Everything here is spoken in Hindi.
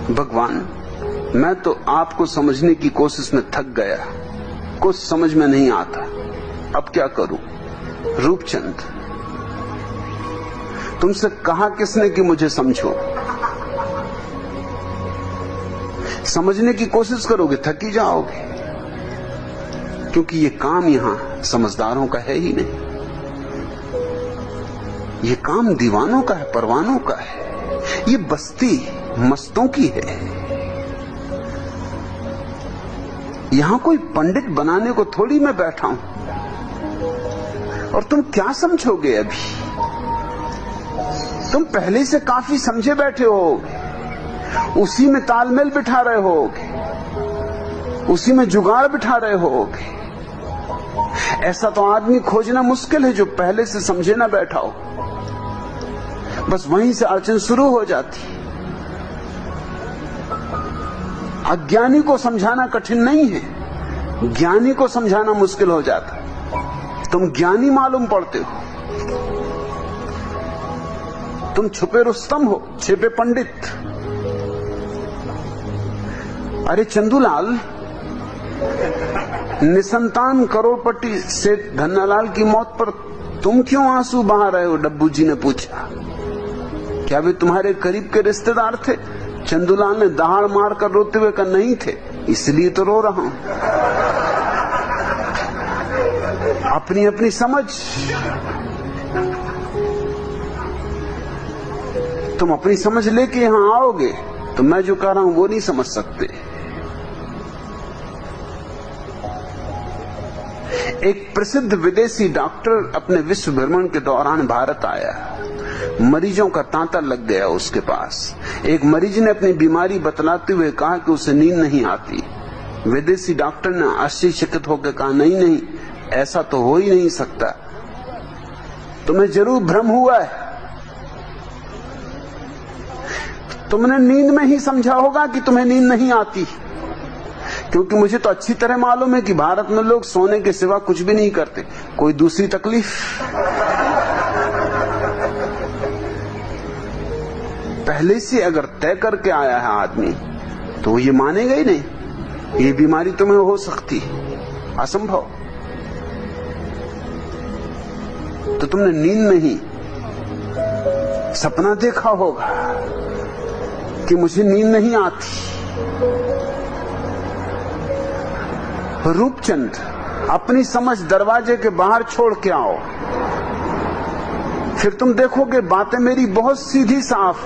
भगवान, मैं तो आपको समझने की कोशिश में थक गया, कुछ समझ में नहीं आता, अब क्या करूं? रूपचंद, तुमसे कहा किसने कि मुझे समझो? समझने की कोशिश करोगे थक ही जाओगे, क्योंकि ये काम यहां समझदारों का है ही नहीं। ये काम दीवानों का है, परवानों का है। ये बस्ती मस्तों की है। यहां कोई पंडित बनाने को थोड़ी मैं बैठा हूं। और तुम क्या समझोगे? अभी तुम पहले से काफी समझे बैठे होगे, उसी में तालमेल बिठा रहे होगे, उसी में जुगाड़ बिठा रहे होगे। ऐसा तो आदमी खोजना मुश्किल है जो पहले से समझे ना बैठा हो। बस वहीं से अड़चन शुरू हो जाती। अज्ञानी को समझाना कठिन नहीं है, ज्ञानी को समझाना मुश्किल हो जाता है। तुम ज्ञानी मालूम पड़ते हो, तुम छुपे रुस्तम हो, छिपे पंडित। अरे चंदूलाल, निसंतान करोड़पति सेठ धन्नालाल की मौत पर तुम क्यों आंसू बहा रहे हो? डब्बू जी ने पूछा। क्या वे तुम्हारे करीब के रिश्तेदार थे? चंदूलाल ने दहाड़ मार कर रोते हुए कहा, नहीं थे, इसलिए तो रो रहा हूं। अपनी अपनी समझ। तुम अपनी समझ लेके यहां आओगे तो मैं जो कह रहा हूं वो नहीं समझ सकते। एक प्रसिद्ध विदेशी डॉक्टर अपने विश्व भ्रमण के दौरान भारत आया। मरीजों का तांता लग गया उसके पास। एक मरीज ने अपनी बीमारी बतलाते हुए कहा कि उसे नींद नहीं आती। विदेशी डॉक्टर ने आश्चर्यचकित होकर कहा, नहीं नहीं, ऐसा तो हो ही नहीं सकता, तुम्हें जरूर भ्रम हुआ है। तुमने नींद में ही समझा होगा कि तुम्हें नींद नहीं आती, क्योंकि मुझे तो अच्छी तरह मालूम है कि भारत में लोग सोने के सिवा कुछ भी नहीं करते। कोई दूसरी तकलीफ? पहले से अगर तय करके आया है आदमी तो ये मानेगा ही नहीं, ये बीमारी तुम्हें हो सकती, असंभव। तो तुमने नींद में ही सपना देखा होगा कि मुझे नींद नहीं आती। रूपचंद, अपनी समझ दरवाजे के बाहर छोड़ के आओ, फिर तुम देखोगे बातें मेरी बहुत सीधी साफ।